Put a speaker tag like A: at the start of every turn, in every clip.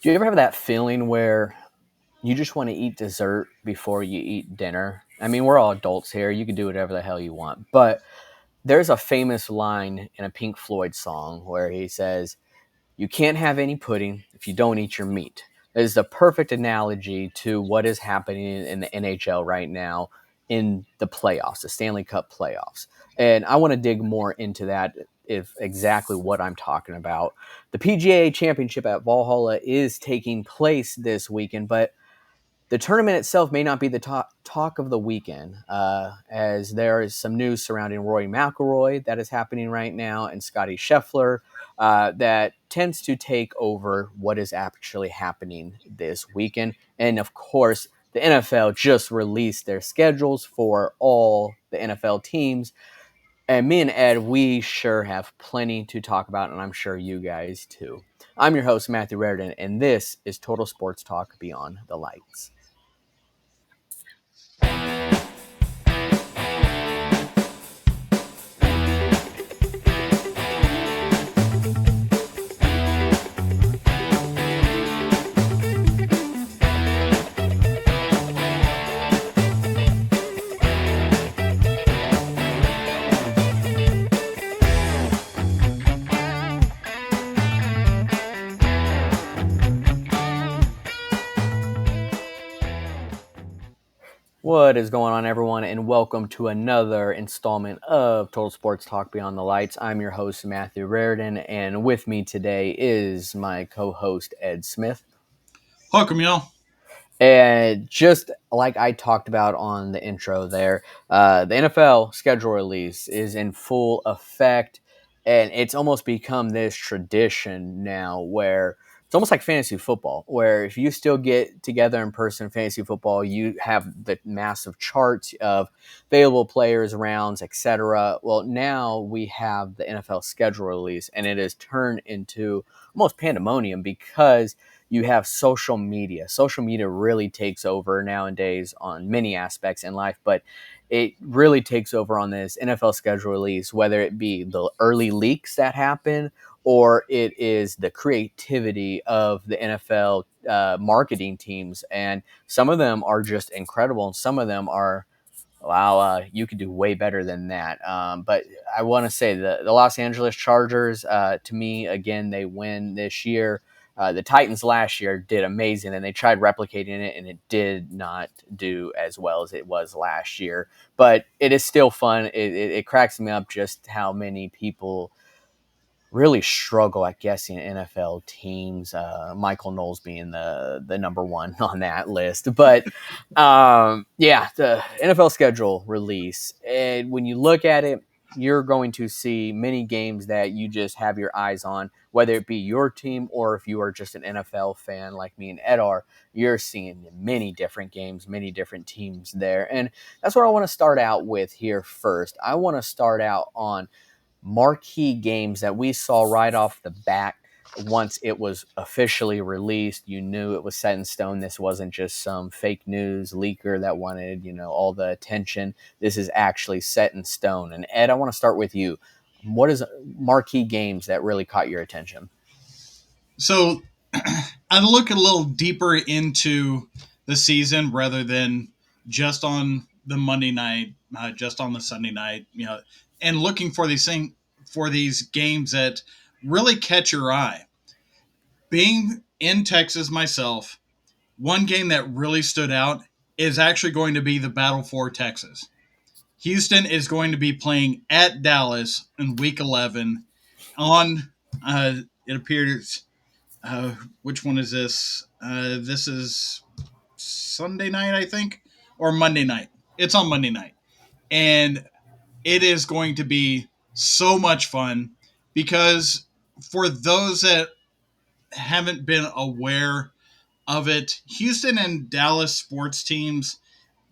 A: Do you ever have that feeling where you just want to eat dessert before you eat dinner? I mean, we're all adults here. You can do whatever the hell you want. But there's a famous line in a Pink Floyd song where he says, "You can't have any pudding if you don't eat your meat." It is the perfect analogy to what is happening in the NHL right now in the playoffs, the Stanley Cup playoffs. And I want to dig more into that, if exactly what I'm talking about. The PGA Championship at Valhalla is taking place this weekend, but the tournament itself may not be the talk of the weekend, as there is some news surrounding Rory McIlroy that is happening right now and Scotty Scheffler that tends to take over what is actually happening this weekend. And of course, the NFL just released their schedules for all the NFL teams. And me and Ed, we sure have plenty to talk about, and I'm sure you guys too. I'm your host, Matthew Raridan, and this is Total Sports Talk Beyond the Lights. What is going on, everyone, and welcome to another installment of Total Sports Talk Beyond the Lights. I'm your host, Matthew Raridan, and with me today is my co-host, Ed Smith.
B: Welcome, y'all.
A: And just like I talked about on the intro there, the NFL schedule release is in full effect, and it's almost become this tradition now where it's almost like fantasy football, where if you still get together in person fantasy football, you have the massive charts of available players, rounds, etc. Well, now we have the NFL schedule release, and it has turned into almost pandemonium because you have social media. Social media really takes over nowadays on many aspects in life, but it really takes over on this NFL schedule release, whether it be the early leaks that happen or it is the creativity of the NFL marketing teams. And some of them are just incredible, and some of them are, wow, you could do way better than that. But I want to say the Los Angeles Chargers, to me, again, they win this year. The Titans last year did amazing, and they tried replicating it, and it did not do as well as it was last year. But it is still fun. It cracks me up just how many people really struggle at guessing NFL teams. Michael Knowles being the number one on that list, but yeah, the NFL schedule release, and when you look at it, you're going to see many games that you just have your eyes on, whether it be your team or if you are just an NFL fan like me and Ed are. You're seeing many different games, many different teams there, and that's what I want to start out with here first. I want to start out on marquee games that we saw right off the bat. Once it was officially released, you knew it was set in stone. This wasn't just some fake news leaker that wanted, all the attention. This is actually set in stone. And Ed, I want to start with you. What is marquee games that really caught your attention?
B: So I look a little deeper into the season rather than just on the Monday night, just on the Sunday night, and looking for these games that really catch your eye. Being in Texas myself, one game that really stood out is actually going to be the Battle for Texas. Houston is going to be playing at Dallas in Week 11 on. It appears. Which one is this? This is Sunday night, I think, or Monday night. It's on Monday night, and it is going to be so much fun because for those that haven't been aware of it, Houston and Dallas sports teams,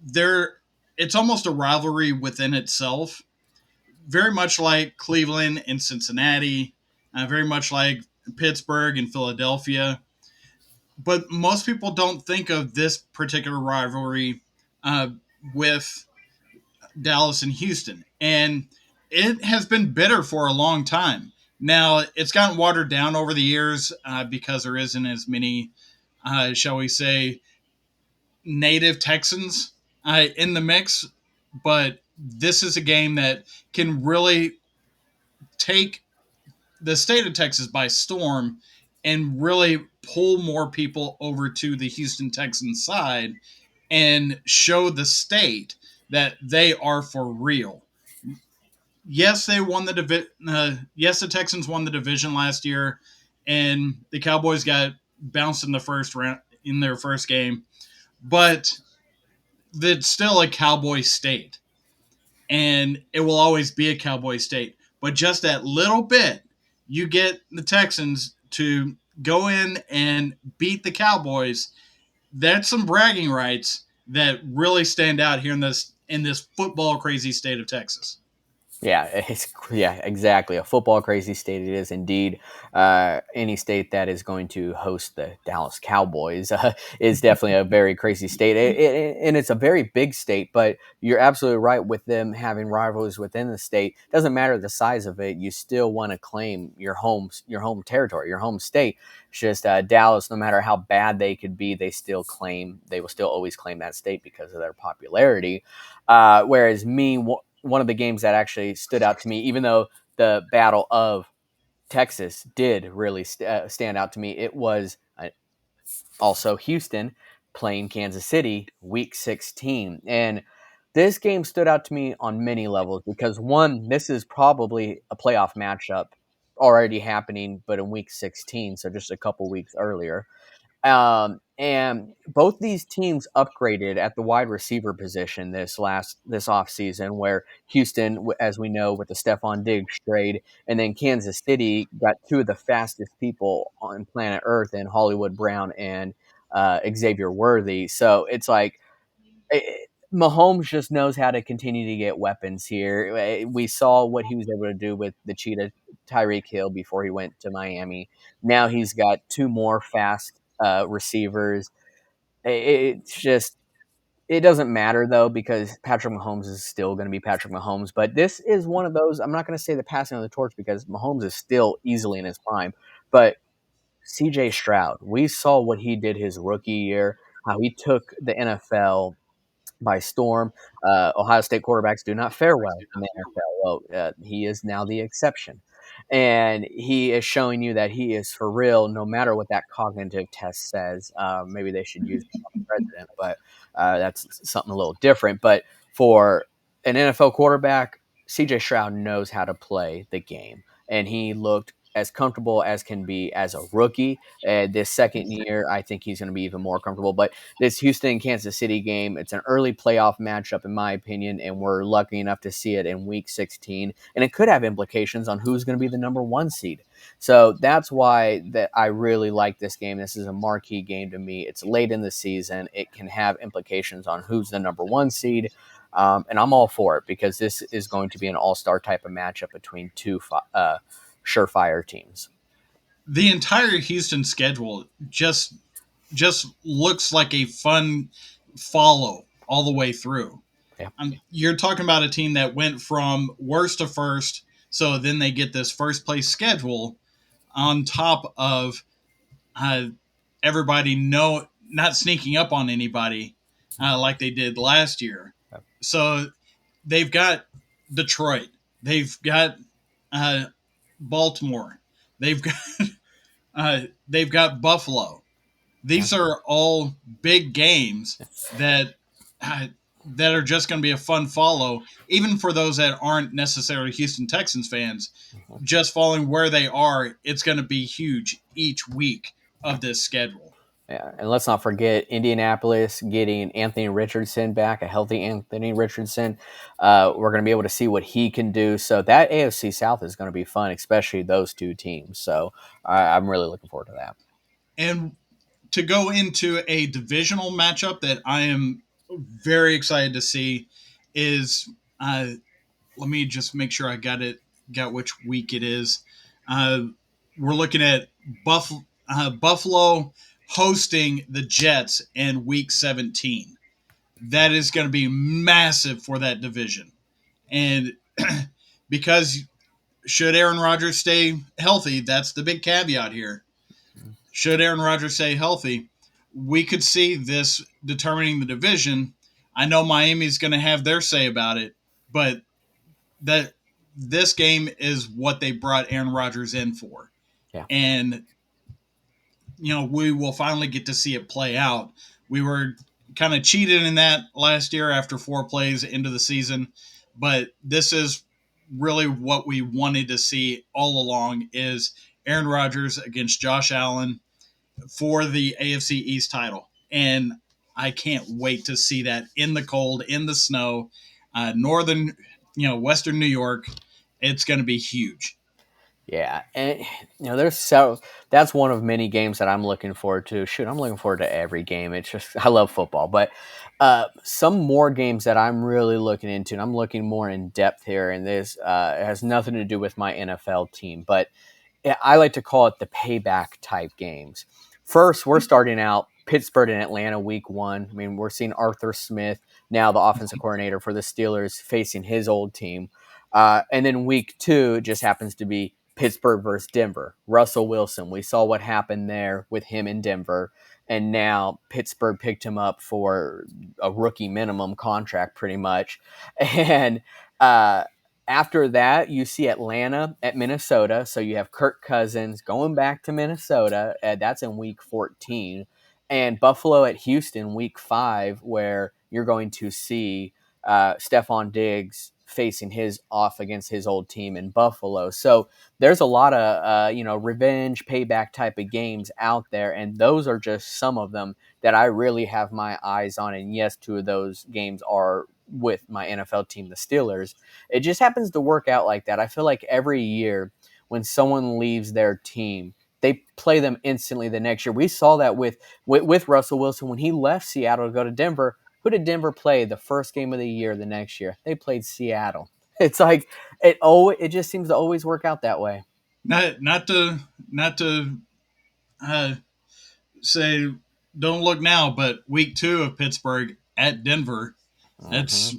B: they're it's almost a rivalry within itself, very much like Cleveland and Cincinnati, very much like Pittsburgh and Philadelphia. But most people don't think of this particular rivalry uh, with Dallas and Houston. And it has been bitter for a long time. Now, it's gotten watered down over the years because there isn't as many. shall we say, native Texans in the mix. But this is a game that can really take the state of Texas by storm and really pull more people over to the Houston Texans side and show the state that they are for real. Yes, they won the yes, the Texans won the division last year, and the Cowboys got bounced in the first round in their first game, but it's still a Cowboy state, and it will always be a Cowboy state. But just that little bit, you get the Texans to go in and beat the Cowboys. That's some bragging rights that really stand out here in this football crazy state of Texas.
A: Yeah, exactly. A football crazy state it is indeed. Any state that is going to host the Dallas Cowboys is definitely a very crazy state, and it's a very big state. But you're absolutely right with them having rivals within the state. Doesn't matter the size of it, you still want to claim your home territory, your home state. It's just Dallas, no matter how bad they could be, they will still always claim that state because of their popularity. Whereas one of the games that actually stood out to me, even though the Battle of Texas did really stand out to me, it was also Houston playing Kansas City week 16. And this game stood out to me on many levels because, one, this is probably a playoff matchup already happening, but in week 16, so just a couple weeks earlier. And both these teams upgraded at the wide receiver position this offseason, where Houston, as we know, with the Stephon Diggs trade, and then Kansas City got two of the fastest people on planet Earth in Hollywood Brown and Xavier Worthy. So it's like Mahomes just knows how to continue to get weapons here. We saw what he was able to do with the Cheetah Tyreek Hill before he went to Miami. Now he's got two more fast receivers. It's just it doesn't matter though because Patrick Mahomes is still going to be Patrick Mahomes. But this is one of those. I'm not going to say the passing of the torch because Mahomes is still easily in his prime. But C.J. Stroud, we saw what he did his rookie year, how he took the NFL by storm. Ohio State quarterbacks do not fare well in the NFL. Well, he is now the exception. And he is showing you that he is for real, no matter what that cognitive test says. Maybe they should use it on the president, but that's something a little different. But for an NFL quarterback, CJ Stroud knows how to play the game. And he looked as comfortable as can be as a rookie. This second year, I think he's going to be even more comfortable. But this Houston Kansas City game, it's an early playoff matchup, in my opinion, and we're lucky enough to see it in week 16. And it could have implications on who's going to be the number one seed. So that's why that I really like this game. This is a marquee game to me. It's late in the season. It can have implications on who's the number one seed. And I'm all for it because this is going to be an all-star type of matchup between two surefire teams.
B: The entire Houston schedule just looks like a fun follow all the way through.
A: Yeah.
B: You're talking about a team that went from worst to first, so then they get this first place schedule on top of uh, everybody not sneaking up on anybody like they did last year. So they've got Detroit, they've got uh, Baltimore, they've got they've got Buffalo. These are all big games that uh, that are just going to be a fun follow, even for those that aren't necessarily Houston Texans fans. Just following where they are, it's going to be huge each week of this schedule.
A: Yeah, and let's not forget Indianapolis getting Anthony Richardson back, a healthy Anthony Richardson. We're going to be able to see what he can do. So that AFC South is going to be fun, especially those two teams. So I'm really looking forward to that.
B: And to go into a divisional matchup that I am very excited to see is let me just make sure I got which week it is. Uh, we're looking at Buffalo hosting the Jets in week 17. That is going to be massive for that division. And because should Aaron Rodgers stay healthy, that's the big caveat here. Should Aaron Rodgers stay healthy, we could see this determining the division. I know Miami's going to have their say about it, but that this game is what they brought Aaron Rodgers in for.
A: Yeah.
B: And we will finally get to see it play out. We were kind of cheated in that last year after 4 plays into the season, but this is really what we wanted to see all along is Aaron Rodgers against Josh Allen for the AFC East title. And I can't wait to see that in the cold, in the snow, northern, western New York. It's going to be huge.
A: Yeah, and there's so that's one of many games that I'm looking forward to. Shoot, I'm looking forward to every game. It's just I love football, but some more games that I'm really looking into, and I'm looking more in depth here. And this it has nothing to do with my NFL team, but I like to call it the payback type games. First, we're starting out Pittsburgh and Atlanta week 1. I mean, we're seeing Arthur Smith, now the offensive coordinator for the Steelers, facing his old team. And then week 2 just happens to be Pittsburgh versus Denver. Russell Wilson, we saw what happened there with him in Denver. And now Pittsburgh picked him up for a rookie minimum contract, pretty much. And after that, you see Atlanta at Minnesota. So you have Kirk Cousins going back to Minnesota. That's in week 14. And Buffalo at Houston, week 5, where you're going to see Stephon Diggs facing his off against his old team in Buffalo. So there's a lot of revenge payback type of games out there, and those are just some of them that I really have my eyes on. And yes, 2 of those games are with my NFL team, the Steelers. It just happens to work out like that. I feel like every year when someone leaves their team, they play them instantly the next year. We saw that with Russell Wilson when he left Seattle to go to Denver. Who did Denver play the first game of the year the next year? They played Seattle. It's like it just seems to always work out that way.
B: Not to uh, say don't look now, but week 2 of Pittsburgh at Denver.
A: Mm-hmm.
B: That's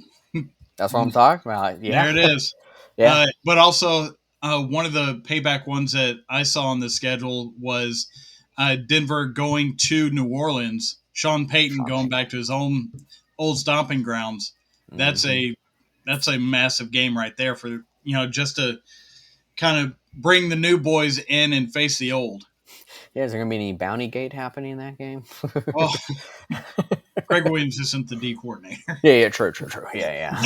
A: That's what I'm talking about.
B: there
A: Yeah.
B: it is.
A: Yeah.
B: But also one of the payback ones that I saw on the schedule was Denver going to New Orleans. Sean Payton going back to his own old stomping grounds. That's
A: Mm-hmm.
B: that's a massive game right there for just to kind of bring the new boys in and face the old.
A: Yeah, is there gonna be any bounty gate happening in that game?
B: Well, Greg Williams isn't the D coordinator.
A: Yeah, true. Yeah.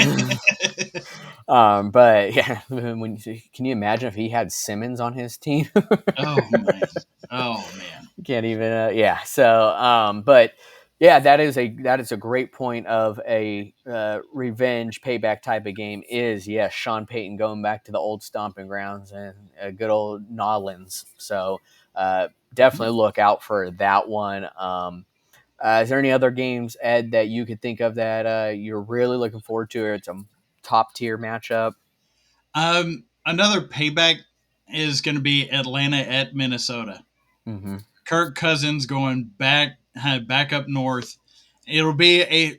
A: But yeah, can you imagine if he had Simmons on his team?
B: Oh man, oh man.
A: Can't even. Yeah. So, but yeah, that is a great point of a revenge payback type of game. Is yes, Sean Payton going back to the old stomping grounds and good old Nolans. So definitely look out for that one. Is there any other games, Ed, that you could think of that you're really looking forward to? Or it's a top tier matchup.
B: Another payback is going to be Atlanta at Minnesota.
A: Mm-hmm.
B: Kirk Cousins going back up north. It'll be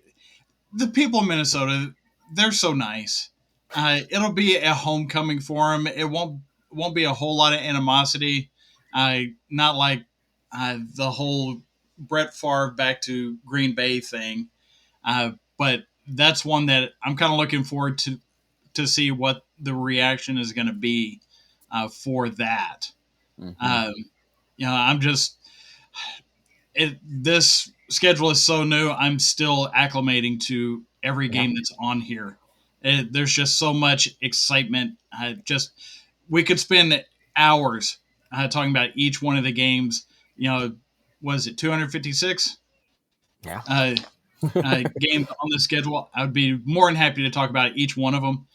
B: the people in Minnesota. They're so nice. It'll be a homecoming for them. It won't be a whole lot of animosity. Not like the whole Brett Favre back to Green Bay thing. But that's one that I'm kind of looking forward to see what the reaction is going to be for that.
A: Mm-hmm.
B: Um, I'm just this schedule is so new. I'm still acclimating to every
A: Yeah.
B: game that's on here. There's just so much excitement. We could spend hours talking about each one of the games. Was it 256
A: Yeah.
B: games on the schedule? I would be more than happy to talk about each one of them,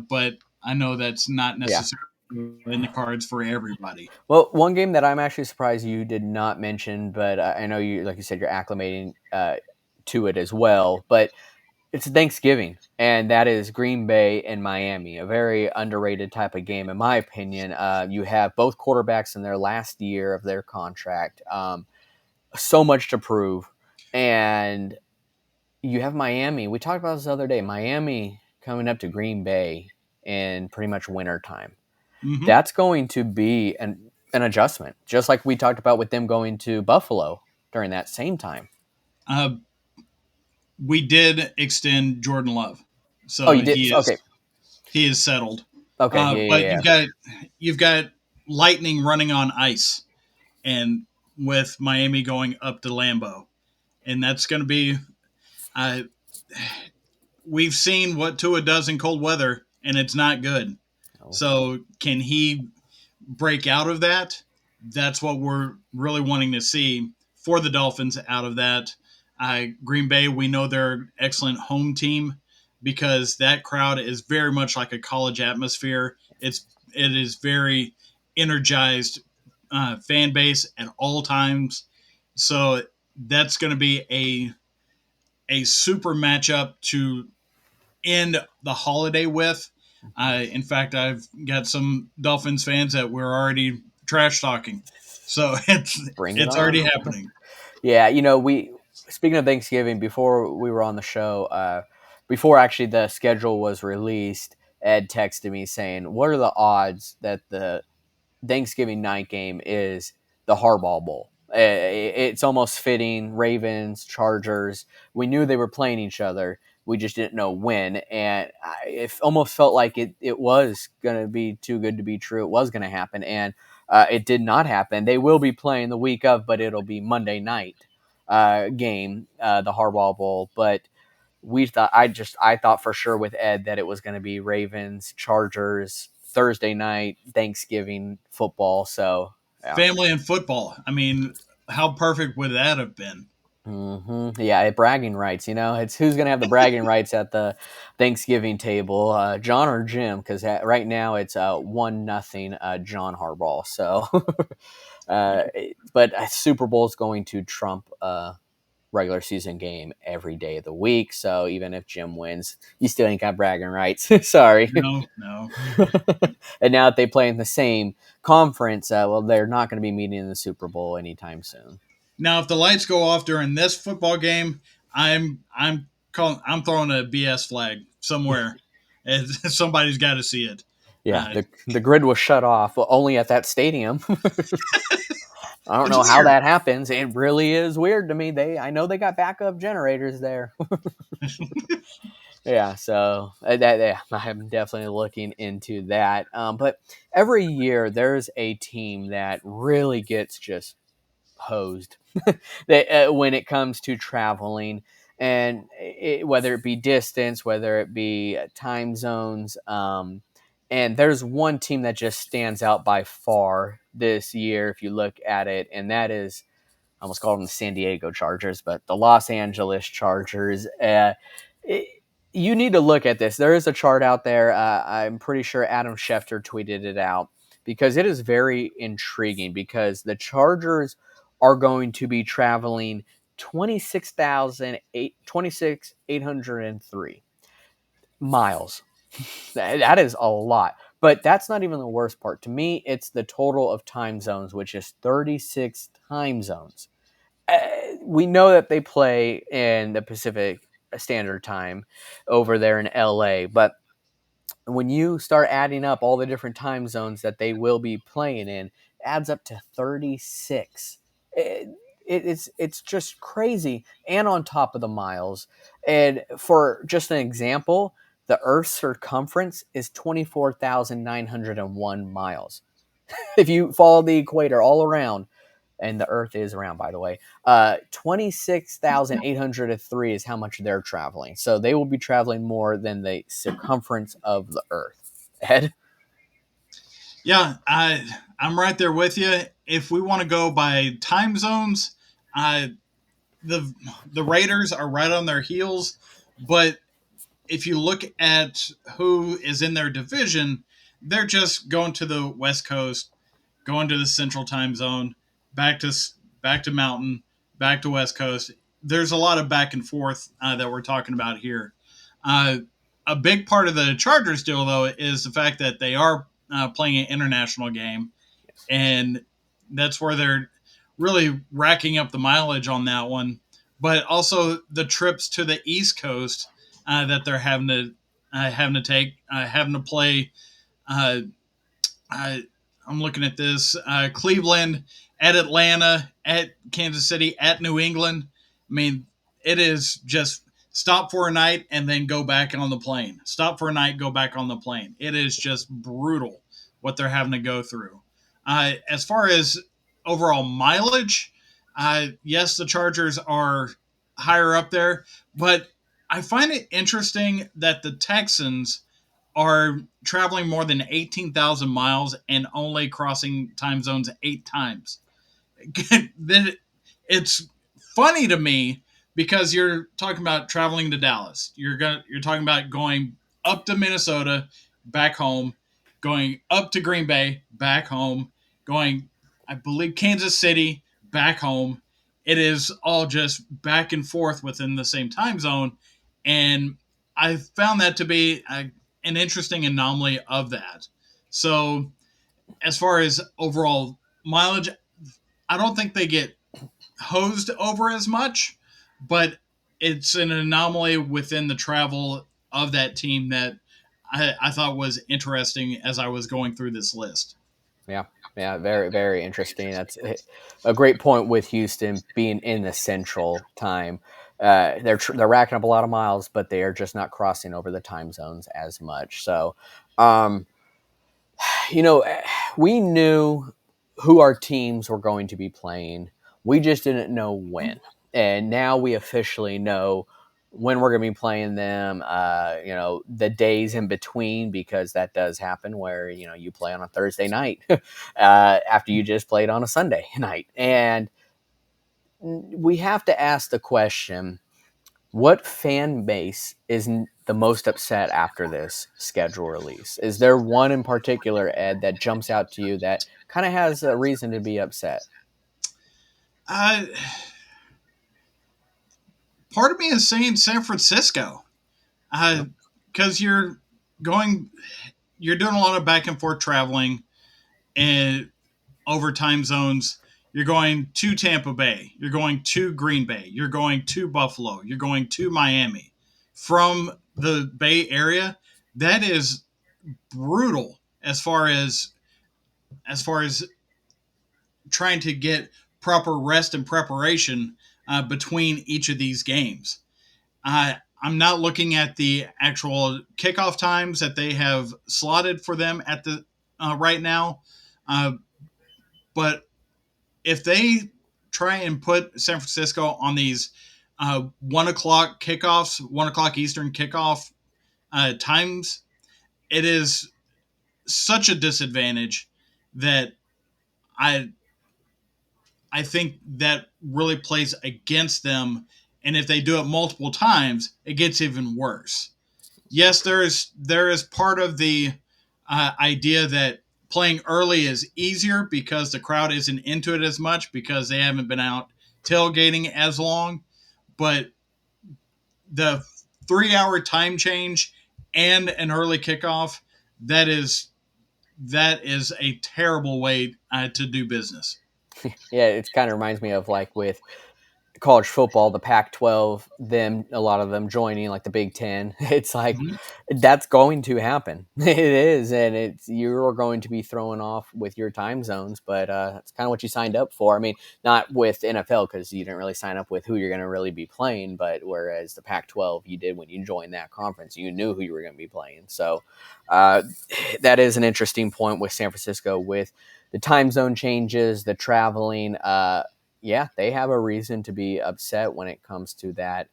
B: but I know that's not
A: Yeah.
B: necessarily in the cards for everybody.
A: Well, one game that I'm actually surprised you did not mention, but I know you, like you said, you're acclimating to it as well. But it's Thanksgiving, and that is Green Bay and Miami, a very underrated type of game, in my opinion. You have both quarterbacks in their last year of their contract, so much to prove, and you have Miami. We talked about this the other day. Miami coming up to Green Bay in pretty much winter time.
B: Mm-hmm.
A: That's going to be an adjustment, just like we talked about with them going to Buffalo. during that same time.
B: Uh, we did extend Jordan Love,
A: Oh,
B: so
A: you did? Okay.
B: he is settled.
A: Okay. Yeah.
B: But
A: Yeah.
B: you've got Lightning running on ice, and with Miami going up to Lambeau, and that's going to be. Uh, we've seen what Tua does in cold weather, and it's not good.
A: Yeah.
B: So can he break out of that? That's what we're really wanting to see for the Dolphins out of that. Green Bay, we know they're an excellent home team because that crowd is very much like a college atmosphere. It is very energized fan base at all times. So that's going to be a super matchup to end the holiday with. In fact, I've got some Dolphins fans that we're already trash talking, so
A: Bring it
B: it's
A: on.
B: already happening.
A: Yeah, we speaking of Thanksgiving, before we were on the show, before actually the schedule was released, Ed texted me saying, "What are the odds that the Thanksgiving night game is the Harbaugh Bowl?" It's almost fitting. Ravens, Chargers. We knew they were playing each other. We just didn't know when, and it almost felt like it was going to be too good to be true. It was going to happen, and it did not happen. They will be playing the week of, but it'll be Monday night game, the Harbaugh Bowl. But we thought I thought for sure with Ed that it was going to be Ravens, Chargers, Thursday night, Thanksgiving football. So yeah.
B: Family and football. I mean, how perfect would that have been?
A: Yeah, bragging rights. It's who's going to have the bragging rights at the Thanksgiving table, John or Jim? Because right now it's 1-0 John Harbaugh. So,
B: Yeah.
A: but Super Bowl is going to trump regular season game every day of the week. So even if Jim wins, you still ain't got bragging rights. Sorry.
B: No, no.
A: And now that they play in the same conference, well, they're not going to be meeting in the Super Bowl anytime soon.
B: Now, if the lights go off during this football game, I'm throwing a BS flag somewhere. Somebody's got to see it.
A: Yeah,
B: Uh,
A: the grid was shut off only at that stadium. I don't
B: it's
A: know how
B: weird.
A: that happens. It really is weird to me. I know they got backup generators there. Yeah, so yeah, I'm definitely looking into that. But every year there's a team that really gets just hosed when it comes to traveling, and whether it be distance, whether it be time zones. And there's one team that just stands out by far this year, if you look at it, and that is, I almost called them the San Diego Chargers, but the Los Angeles Chargers. It, you need to look at this. There is a chart out there. I'm pretty sure Adam Schefter tweeted it out because it is very intriguing because the Chargers are going to be traveling 26,803 miles. That is a lot. But that's not even the worst part. To me, it's the total of time zones, which is 36 time zones. uh, we know that they play in the Pacific Standard Time over there in LA, but when you start adding up all the different time zones that they will be playing in, it adds up to 36. It's just crazy, and on top of the miles. And for just an example, the Earth's circumference is 24,901 miles. If you follow the equator all around, and the Earth is around, by the way. 26,803 is how much they're traveling. So they will be traveling more than the circumference of the Earth. Ed?
B: Yeah, I'm right there with you. If we want to go by time zones, I the the Raiders are right on their heels, but if you look at who is in their division, they're just going to the West Coast, going to the Central Time Zone, back to back to Mountain, back to West Coast. There's a lot of back and forth that we're talking about here. Uh, a big part of the Chargers deal, though, is the fact that they are playing an international game, and that's where they're really racking up the mileage on that one. But also the trips to the East Coast that they're having to take, having to play. Uh, uh, I'm looking at this. Cleveland, at Atlanta, at Kansas City, at New England. I mean, it is just stop for a night and then go back on the plane. Stop for a night, go back on the plane. It is just brutal what they're having to go through. As far as overall mileage, yes, the Chargers are higher up there, but I find it interesting that the Texans are traveling more than 18,000 miles and only crossing time zones 8 times. Then it's funny to me because you're talking about traveling to Dallas. You're talking about going up to Minnesota, back home, going up to Green Bay, back home, going I believe Kansas City, back home. It is all just back and forth within the same time zone, and I found that to be an interesting anomaly of that. So, as far as overall mileage, I don't think they get hosed over as much, but it's an anomaly within the travel of that team that I thought was interesting as I was going through this list.
A: Yeah, yeah, very, very interesting. That's a great point with Houston being in the Central Time. They're racking up a lot of miles, but they are just not crossing over the time zones as much. So, um, you know, we knew who our teams were going to be playing. We just didn't know when. And now we officially know when we're going to be playing them, the days in between, because that does happen where, you play on a Thursday night after you just played on a Sunday night. And we have to ask the question, what fan base is the most upset after this schedule release? Is there one in particular, Ed, that jumps out to you that kind of has a reason to be upset?
B: Uh, Part of me is saying San Francisco,
A: Yep.
B: because going, you're doing a lot of back and forth traveling and over time zones. You're going to Tampa Bay. You're going to Green Bay. You're going to Buffalo. You're going to Miami. From the Bay Area, that is brutal as far as trying to get proper rest and preparation between each of these games. I'm not looking at the actual kickoff times that they have slotted for them at the right now, uh, but if they try and put San Francisco on these 1 o'clock kickoffs, 1 o'clock Eastern kickoff times, it is such a disadvantage that I I think that really plays against them. And if they do it multiple times, it gets even worse. Yes, there is part of the idea that playing early is easier because the crowd isn't into it as much because they haven't been out tailgating as long. But the 3 hour time change and an early kickoff, that is that is a terrible way to do business.
A: Yeah, it kind of reminds me of like with college football, the Pac-12, them a lot of them joining like the Big Ten. It's like
B: Mhm.
A: that's going to happen. It is, and it's you're going to be thrown off with your time zones, but that's kind of what you signed up for. I mean, not with NFL because you didn't really sign up with who you're going to really be playing, but whereas the Pac-12, you did when you joined that conference, you knew who you were going to be playing. So uh, that is an interesting point with San Francisco with the time zone changes, the traveling. Yeah, they have a reason to be upset when it comes to that.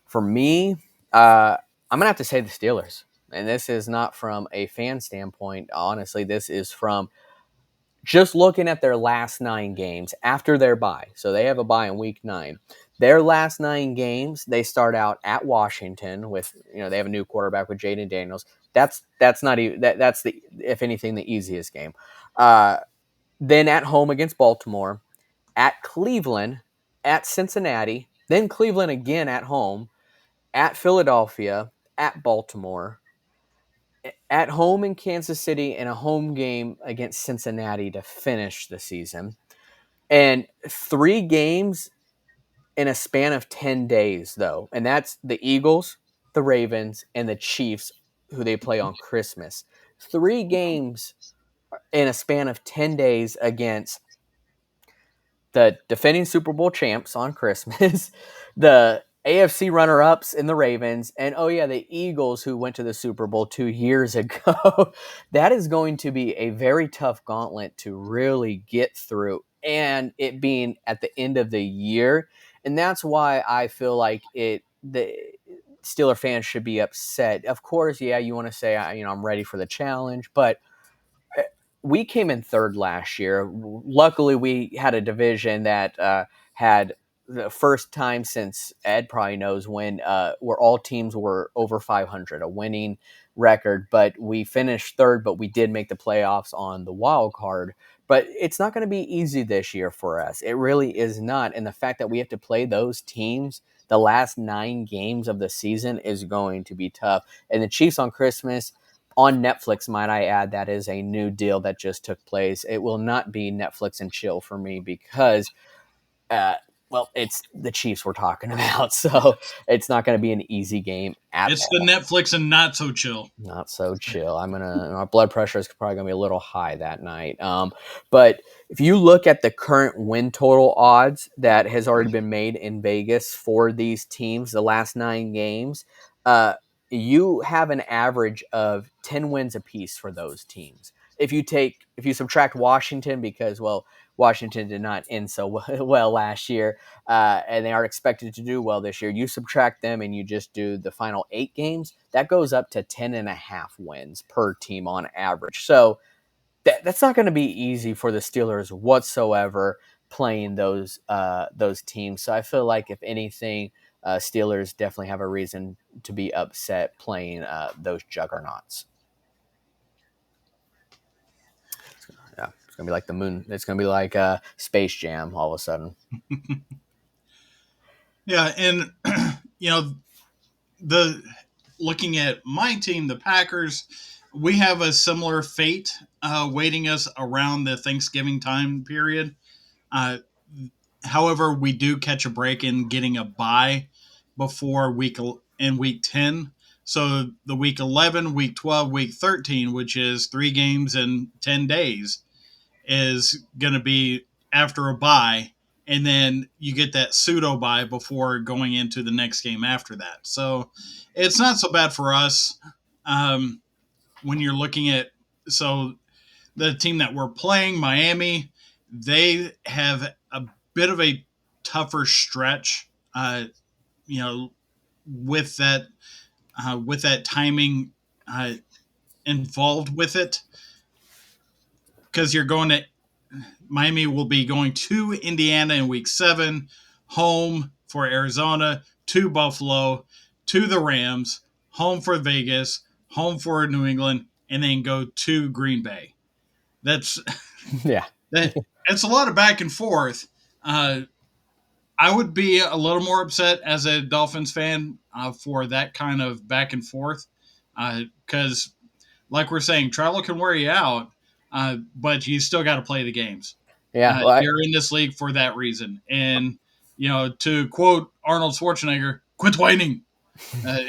A: For me, I'm gonna have to say the Steelers, and this is not from a fan standpoint. Honestly, this is from just looking at their last 9 games after their bye. So they have a bye in week 9. Their last 9 games, they start out at Washington with they have a new quarterback with Jaden Daniels. That's not even that's the if anything the easiest game. Uh, then at home against Baltimore, at Cleveland, at Cincinnati, then Cleveland again at home, at Philadelphia, at Baltimore, at home in Kansas City, and a home game against Cincinnati to finish the season. And 3 games in a span of 10 days, though. And that's the Eagles, the Ravens, and the Chiefs, who they play on Christmas. 3 games in a span of 10 days against the defending Super Bowl champs on Christmas, the AFC runner ups in the Ravens, and oh, yeah, the Eagles who went to the Super Bowl 2 years ago. That is going to be a very tough gauntlet to really get through, and it being at the end of the year. And that's why I feel like the Steeler fans should be upset. Of course, yeah, you want to say, I'm ready for the challenge, but we came in third last year. Luckily, we had a division that had the first time since Ed probably knows when, where all teams were over 500, a winning record. But we finished third, but we did make the playoffs on the wild card. But it's not going to be easy this year for us. It really is not. And the fact that we have to play those teams the last 9 games of the season is going to be tough. And the Chiefs on Christmas on Netflix, might I add, that is a new deal that just took place. It will not be Netflix and chill for me because, uh, well, it's the Chiefs we're talking about, so it's not going to be an easy game at
B: It's the
A: all.
B: Netflix and not so chill.
A: Not so chill. My blood pressure is probably gonna be a little high that night. But if you look at the current win total odds that has already been made in Vegas for these teams, the last 9 games, uh, you have an average of 10 wins apiece for those teams. If you subtract Washington, because well, Washington did not end so well last year, and they are expected to do well this year. You subtract them and you just do the final 8 games, that goes up to 10.5 wins per team on average. So that's not going to be easy for the Steelers whatsoever playing those teams. So I feel like if anything, Steelers definitely have a reason to be upset playing those juggernauts. Yeah, it's gonna be like the moon. It's gonna be like Space Jam all of a sudden.
B: Yeah, and the looking at my team, the Packers, we have a similar fate waiting us around the Thanksgiving time period. Uh, However, we do catch a break in getting a bye before week 10. So the week 11, week 12, week 13, which is 3 games in 10 days, is going to be after a bye. And then you get that pseudo bye before going into the next game after that. So it's not so bad for us um, when you're looking at. So the team that we're playing, Miami, they have a bit of a tougher stretch. You know, with that timing uh, involved with it, because you're going to Miami will be going to Indiana in week 7, home for Arizona, to Buffalo, to the Rams, home for Vegas, home for New England, and then go to Green Bay. That's
A: Yeah,
B: that. It's a lot of back and forth. Uh, I would be a little more upset as a Dolphins fan for that kind of back and forth, because, like we're saying, travel can wear you out, but you still got to play the games.
A: yeah. Well,
B: You're in this league for that reason. And, to quote Arnold Schwarzenegger, quit whining. Uh,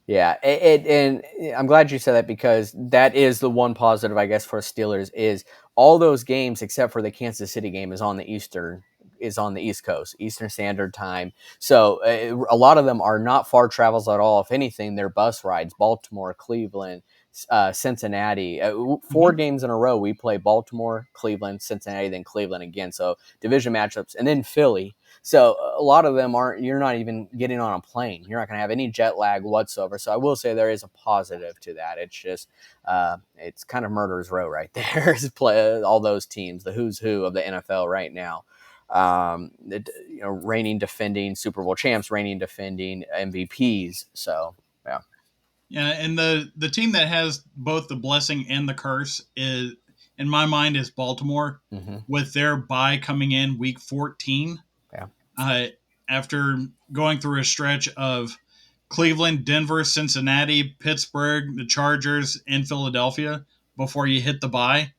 A: Yeah, and I'm glad you said that because that is the one positive, I guess, for Steelers is all those games except for the Kansas City game is on the East Coast, Eastern Standard Time. So a lot of them are not far travels at all. If anything, they're bus rides: Baltimore, Cleveland, Cincinnati. 4 games in a row, we play Baltimore, Cleveland, Cincinnati, then Cleveland again. So division matchups, and then Philly. So a lot of them aren't. You're not even getting on a plane. You're not going to have any jet lag whatsoever. So I will say there is a positive to that. It's just it's kind of murderer's row right there. Play all those teams, the who's who of the NFL right now. Reigning defending Super Bowl champs, reigning defending MVPs. So yeah,
B: yeah, and the team that has both the blessing and the curse is, in my mind, is Baltimore,
A: mm-hmm.
B: with their bye coming in week 14.
A: Yeah,
B: Uh, After going through a stretch of Cleveland, Denver, Cincinnati, Pittsburgh, the Chargers, and Philadelphia before you hit the bye.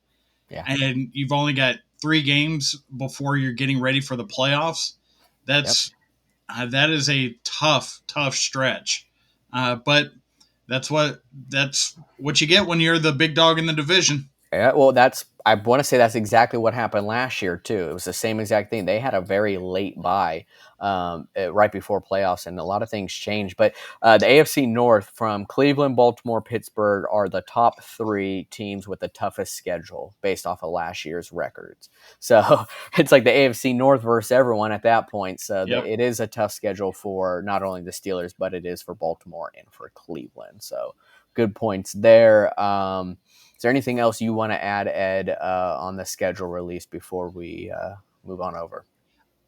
A: yeah.
B: And you've only got 3 games before you're getting ready for the playoffs.
A: Yep.
B: That is a tough stretch. But that's what you get when you're the big dog in the division.
A: Yeah, well, I want to say that's exactly what happened last year too. It was the same exact thing. They had a very late bye right before playoffs, and a lot of things changed. But the AFC North, from Cleveland, Baltimore, Pittsburgh, are the top three teams with the toughest schedule based off of last year's records. So it's like the AFC North versus everyone at that point. So
B: Yep.
A: it is a tough schedule for not only the Steelers, but it is for Baltimore and for Cleveland. So good points there. Is there anything else you want to add, Ed, on the schedule release before we move on over?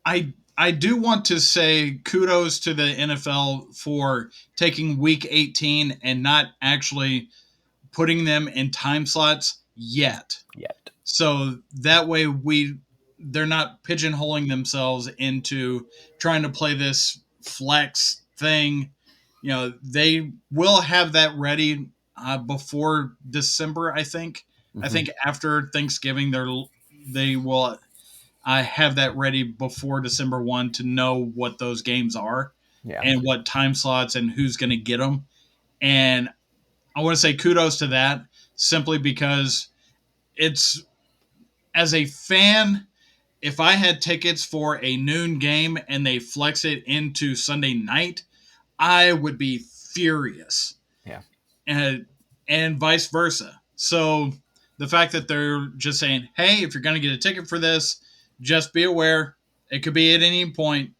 B: I do want to say kudos to the NFL for taking week 18 and not actually putting them in time slots yet.
A: Yet.
B: So that way they're not pigeonholing themselves into trying to play this flex thing. You know, they will have that ready before December, I think. I
A: Mm-hmm.
B: think after Thanksgiving they will have that ready before December 1 to know what those games are
A: Yeah.
B: and what time slots and who's going to get them. And I want to say kudos to that simply because it's, as a fan, if I had tickets for a noon game and they flex it into Sunday night, I would be furious.
A: Yeah.
B: And vice versa. So the fact that they're just saying, hey, if you're going to get a ticket for this, just be aware it could be at any point.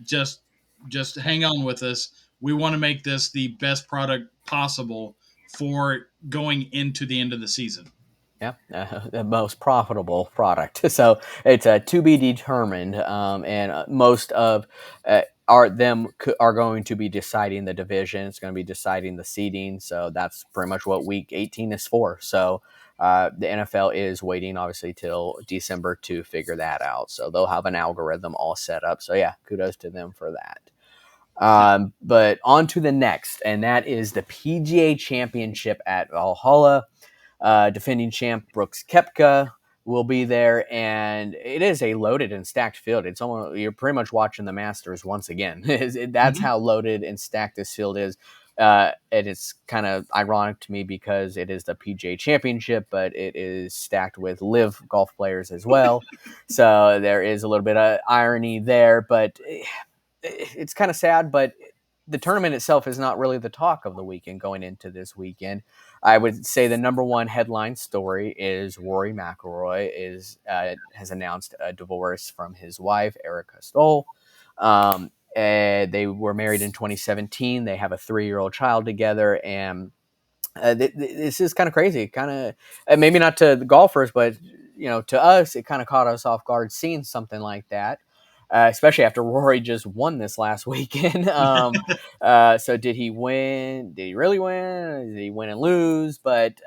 B: Just just hang on with us. We want to make this the best product possible for going into the end of the season.
A: Yeah, the most profitable product. So it's to be determined, and most of are going to be deciding the division. It's going to be deciding the seeding. So that's pretty much what Week 18 is for. So the NFL is waiting, obviously, till December to figure that out. So they'll have an algorithm all set up. So yeah, kudos to them for that.
B: Yeah.
A: But on to the next, and that is the PGA Championship at Valhalla. Defending champ Brooks Koepka will be there, and it is a loaded and stacked field. It's almost, you're pretty much watching the Masters once again. That's
B: Mm-hmm.
A: how loaded and stacked this field is. And it's kind of ironic to me because it is the PGA Championship, but it is stacked with live golf players as well. So there is a little bit of irony there, but it's kind of sad. But the tournament itself is not really the talk of the weekend going into this weekend. I would say the number one headline story is Rory McIlroy has announced a divorce from his wife Erica Stoll. They were married in 2017. They have a 3-year-old child together, and this is kind of crazy. Kind of maybe not to the golfers, but to us, it kind of caught us off guard seeing something like that. Especially after Rory just won this last weekend. So did he win? Did he really win? Did he win and lose? But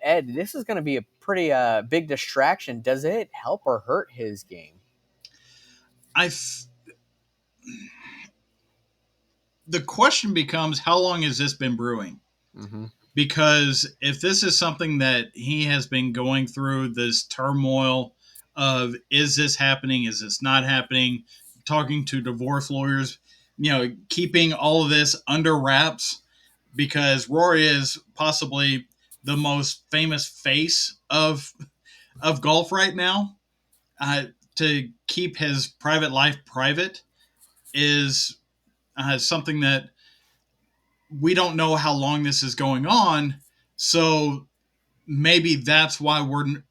A: Ed, this is going to be a pretty big distraction. Does it help or hurt his game?
B: I the question becomes, how long has this been brewing?
A: Mm-hmm.
B: Because if this is something that he has been going through, this turmoil of, is this happening, is this not happening, talking to divorce lawyers, keeping all of this under wraps, because Rory is possibly the most famous face of golf right now. To keep his private life private is something that we don't know how long this is going on. So maybe that's why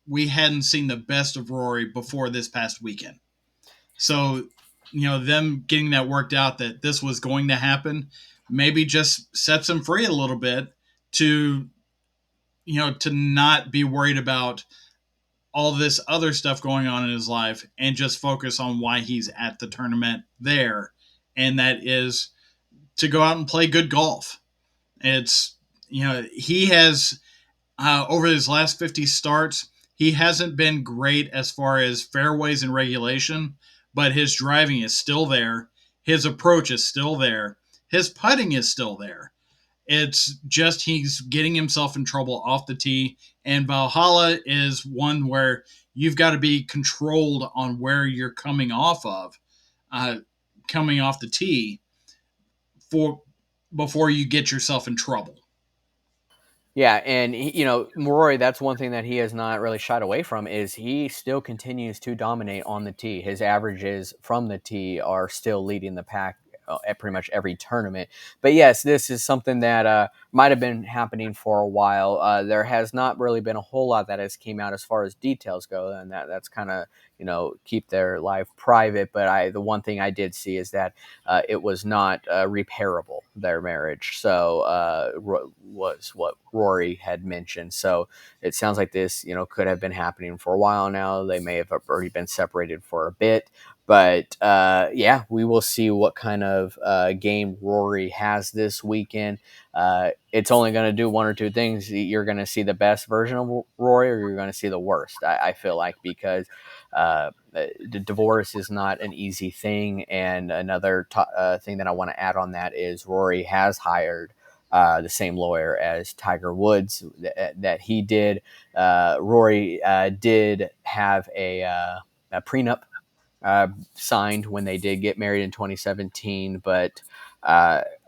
B: we hadn't seen the best of Rory before this past weekend. So, them getting that worked out, that this was going to happen, maybe just sets him free a little bit to, to not be worried about all this other stuff going on in his life and just focus on why he's at the tournament there. And that is to go out and play good golf. It's, he has, over his last 50 starts, he hasn't been great as far as fairways and regulation, but his driving is still there. His approach is still there. His putting is still there. It's just he's getting himself in trouble off the tee. And Valhalla is one where you've got to be controlled on where you're uh, coming off the tee for before you get yourself in trouble.
A: Yeah, and Rory, that's one thing that he has not really shied away from is he still continues to dominate on the tee. His averages from the tee are still leading the pack at pretty much every tournament. But yes, this is something that might have been happening for a while. There has not really been a whole lot that has came out as far as details go, and that's kind of keep their life private. But the one thing I did see is that it was not repairable, their marriage. So was what Rory had mentioned. So it sounds like this, could have been happening for a while now. They may have already been separated for a bit. But yeah, we will see what kind of game Rory has this weekend. It's only going to do one or two things. You're going to see the best version of Rory, or you're going to see the worst. I feel like, because the divorce is not an easy thing. And another thing that I want to add on that is Rory has hired the same lawyer as Tiger Woods that he did. Rory did have a prenup signed when they did get married in 2017, but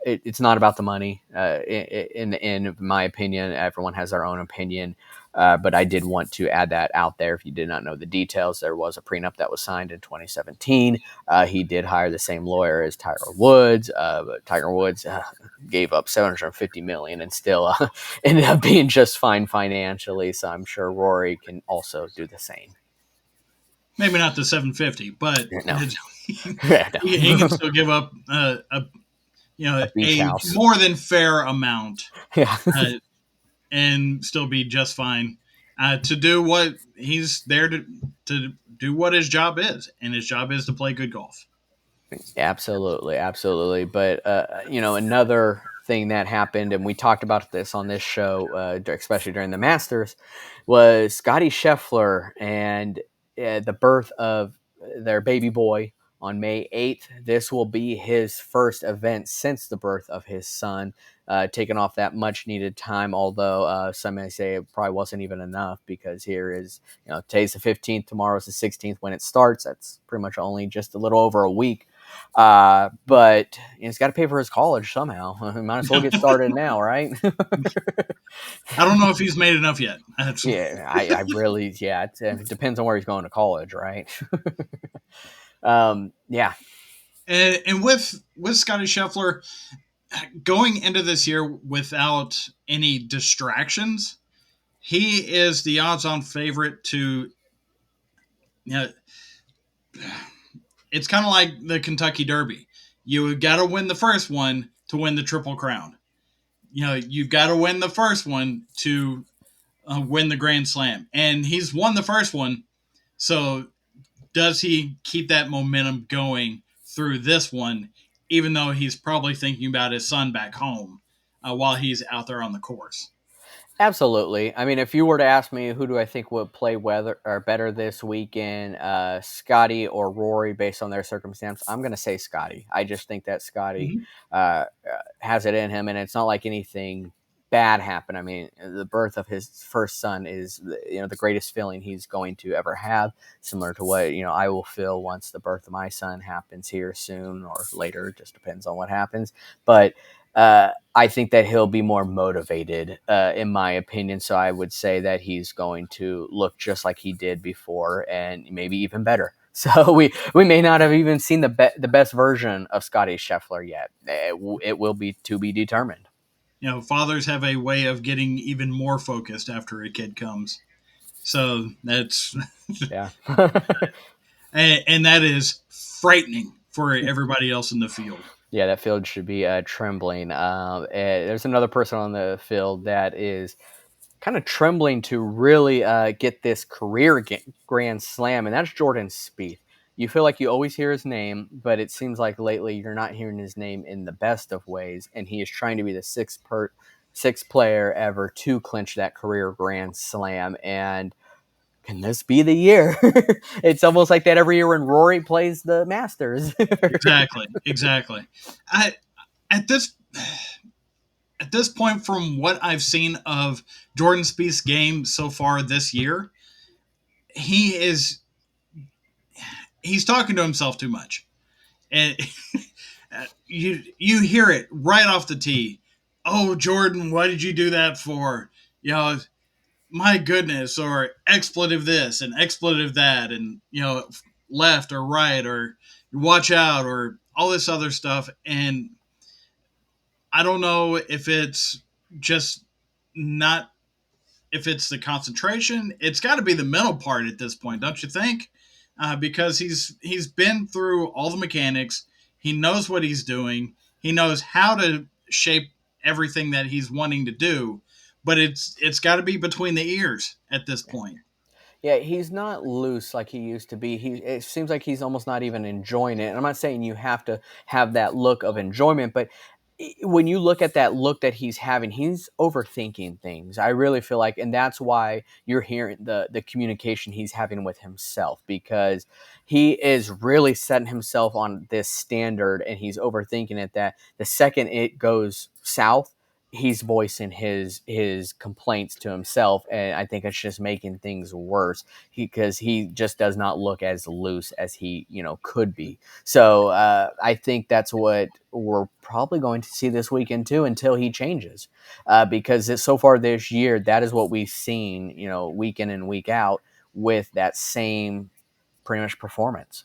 A: it's not about the money. In my opinion, everyone has their own opinion. But I did want to add that out there. If you did not know the details, there was a prenup that was signed in 2017. He did hire the same lawyer as Tiger Woods, but Tiger Woods gave up $750 million and still ended up being just fine financially. So I'm sure Rory can also do the same.
B: Maybe not the 750, but
A: No,
B: he can still give up
A: a beach
B: a
A: house.
B: more than fair amount
A: Yeah.
B: uh, and still be just fine to do what he's there to do what his job is, and his job is to play good golf.
A: Absolutely, absolutely. But another thing that happened, and we talked about this on this show, especially during the Masters, was Scotty Scheffler and the birth of their baby boy on May 8th. This will be his first event since the birth of his son, taking off that much needed time. Although some may say it probably wasn't even enough, because here is, today's the 15th, tomorrow's the 16th when it starts. That's pretty much only just a little over a week. But he's got to pay for his college somehow. Might as well get started now, right?
B: I don't know if he's made enough yet.
A: Yeah, I really, yeah, it depends on where he's going to college, right? Yeah,
B: And with Scotty Scheffler going into this year without any distractions, he is the odds-on favorite to. You know, it's kind of like the Kentucky Derby. You got to win the first one to win the Triple Crown. You've got to win the first one to win the Grand Slam, and he's won the first one. So does he keep that momentum going through this one, even though he's probably thinking about his son back home while he's out there on the course?
A: absolutely. I mean, if you were to ask me who do I think would play better this weekend, Scotty or Rory, based on their circumstance, I'm going to say Scotty. I just think that Scotty
B: Mm-hmm.
A: has it in him, and it's not like anything bad happened. I mean, the birth of his first son is the greatest feeling he's going to ever have, similar to what I will feel once the birth of my son happens here soon or later. It just depends on what happens. But I think that he'll be more motivated, in my opinion. So I would say that he's going to look just like he did before, and maybe even better. So we may not have even seen the best version of Scotty Scheffler yet. It will be to be determined.
B: Fathers have a way of getting even more focused after a kid comes. So that's
A: Yeah.
B: and that is frightening for everybody else in the field.
A: Yeah, that field should be trembling. There's another person on the field that is kind of trembling to really get this career Grand Slam, and that's Jordan Spieth. You feel like you always hear his name, but it seems like lately you're not hearing his name in the best of ways, and he is trying to be the sixth player ever to clinch that career Grand Slam. And can this be the year? It's almost like that every year when Rory plays the Masters.
B: Exactly. I at this at this point, from what I've seen of Jordan Spieth's game so far this year, he is he's talking to himself too much, and you hear it right off the tee. Oh, Jordan, why did you do that for? you know, my goodness, or expletive this and expletive that, and left or right, or watch out, or all this other stuff. And I don't know if it's just not, if it's the concentration. It's got to be the mental part at this point, don't you think? Because he's been through all the mechanics. He knows what he's doing. He knows how to shape everything that he's wanting to do. But it's got to be between the ears at this point.
A: Yeah, he's not loose like he used to be. It seems like he's almost not even enjoying it. And I'm not saying you have to have that look of enjoyment, but when you look at that look that he's having, he's overthinking things. I really feel like, and that's why you're hearing the communication he's having with himself, because he is really setting himself on this standard and he's overthinking it, that the second it goes south, he's voicing his complaints to himself, and I think it's just making things worse, because he just does not look as loose as he could be. So I think that's what we're probably going to see this weekend too, until he changes, because so far this year, that is what we've seen, week in and week out, with that same pretty much performance.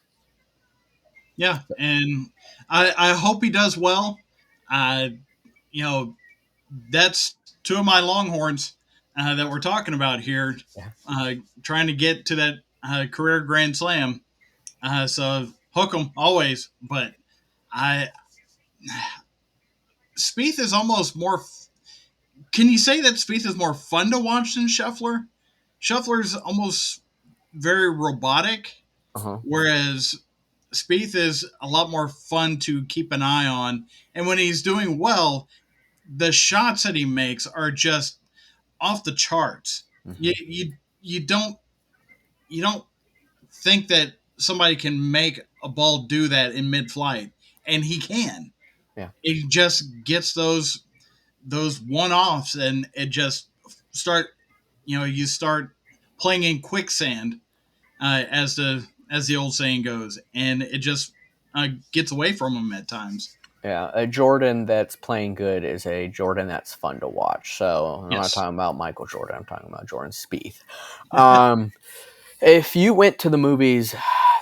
B: Yeah, and I hope he does well. Uh, you know, that's two of my Longhorns that we're talking about here,
A: Yeah.
B: uh, trying to get to that career Grand Slam. So hook them always, but I Spieth is almost more. Can you say that Spieth is more fun to watch than Scheffler? Scheffler's almost very robotic,
A: Uh-huh.
B: whereas Spieth is a lot more fun to keep an eye on. And when he's doing well, the shots that he makes are just off the charts. You
A: Hmm.
B: you you don't think that somebody can make a ball do that in mid-flight, and he can.
A: Yeah.
B: It just gets those one-offs, and it just start. You start playing in quicksand, as the old saying goes, and it just gets away from him at times.
A: Yeah, a Jordan that's playing good is a Jordan that's fun to watch. So I'm not
B: Yes.
A: talking about Michael Jordan. I'm talking about Jordan Spieth. Um, if you went to the movies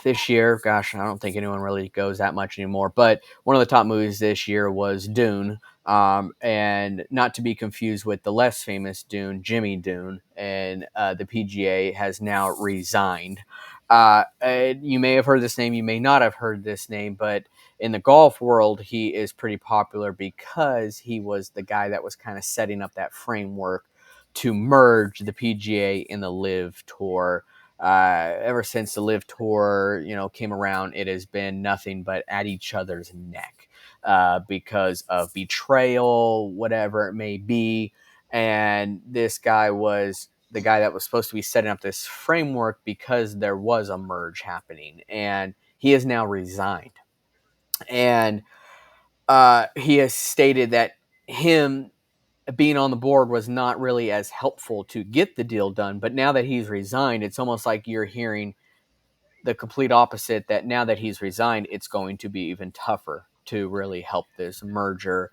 A: this year, gosh, I don't think anyone really goes that much anymore. But one of the top movies this year was Dune, and not to be confused with the less famous Dune, Jimmy Dune. And the PGA has now resigned. And you may have heard this name, you may not have heard this name, but in the golf world, he is pretty popular because he was the guy that was kind of setting up that framework to merge the PGA and the Live Tour. Ever since the Live Tour, came around, it has been nothing but at each other's neck, because of betrayal, whatever it may be. And this guy was the guy that was supposed to be setting up this framework because there was a merge happening, and he has now resigned. And he has stated that him being on the board was not really as helpful to get the deal done. But now that he's resigned, it's almost like you're hearing the complete opposite, that now that he's resigned, it's going to be even tougher to really help this merger.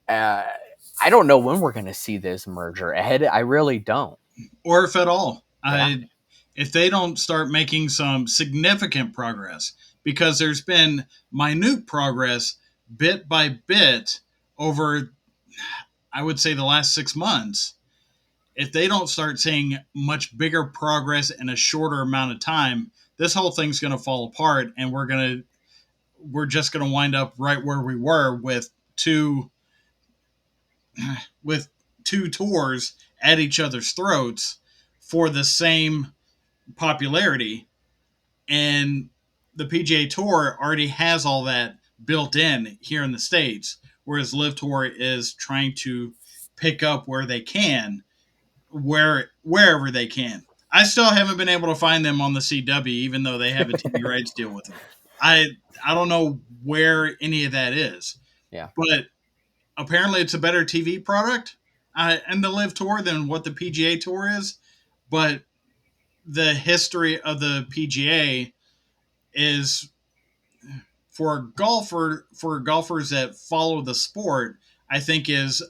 A: Uh, I don't know when we're going to see this merger, Ed. I really don't.
B: Or if at all.
A: Yeah.
B: If they don't start making some significant progress, because there's been minute progress bit by bit over, I would say, the last 6 months. If they don't start seeing much bigger progress in a shorter amount of time, this whole thing's going to fall apart, and we're just going to wind up right where we were with two tours at each other's throats for the same popularity. And the PGA Tour already has all that built in here in the States, whereas Live Tour is trying to pick up where they can, wherever they can. I still haven't been able to find them on the CW, even though they have a TV rights deal with them. I I don't know where any of that is,
A: Yeah.
B: but apparently it's a better TV product and the Live Tour than what the PGA Tour is. But the history of the PGA is, for golfers that follow the sport, I think is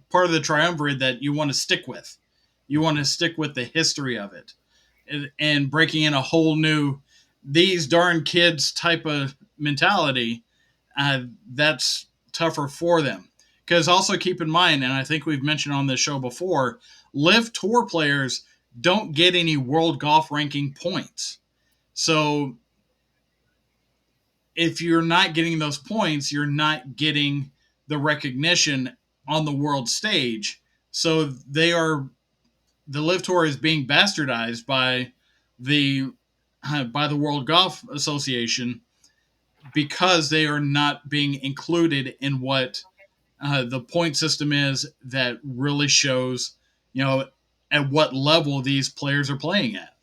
B: part of the triumvirate that you want to stick with. You want to stick with the history of it, and breaking in a whole new these darn kids type of mentality. That's tougher for them. Because also keep in mind, and I think we've mentioned on this show before, Live Tour players don't get any world golf ranking points. So if you're not getting those points, you're not getting the recognition on the world stage. So the Live Tour is being bastardized the by the World Golf Association because they are not being included in what the point system is that really shows, at what level these players are playing at.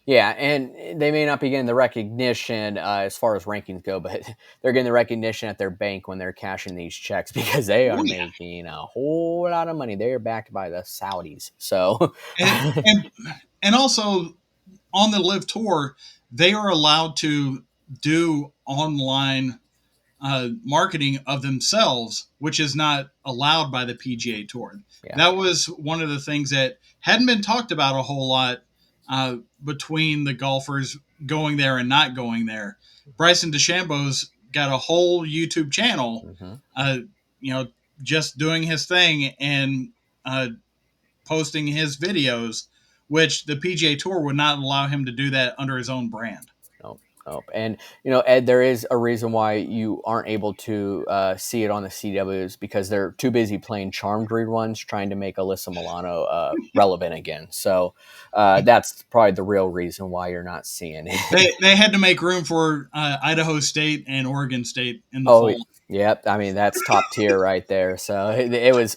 A: Yeah, and they may not be getting the recognition as far as rankings go, but they're getting the recognition at their bank when they're cashing these checks because they
B: Oh
A: are
B: yeah,
A: making a whole lot of money. They are backed by the Saudis, so
B: and and, and also on the Live Tour, they are allowed to do online marketing of themselves, which is not allowed by the PGA Tour.
A: yeah.
B: That was one of the things that hadn't been talked about a whole lot between the golfers going there and not going there. Bryson DeChambeau's got a whole YouTube channel,
A: Mm-hmm.
B: uh, you know, just doing his thing and posting his videos, which the PGA Tour would not allow him to do that under his own brand.
A: Nope, nope. And Ed, there is a reason why you aren't able to see it on the CWs because they're too busy playing Charmed reruns, trying to make Alyssa Milano relevant again. So that's probably the real reason why you're not seeing it.
B: They had to make room for Idaho State and Oregon State in the
A: Oh,
B: fold.
A: yep. I mean, that's top tier right there. So it was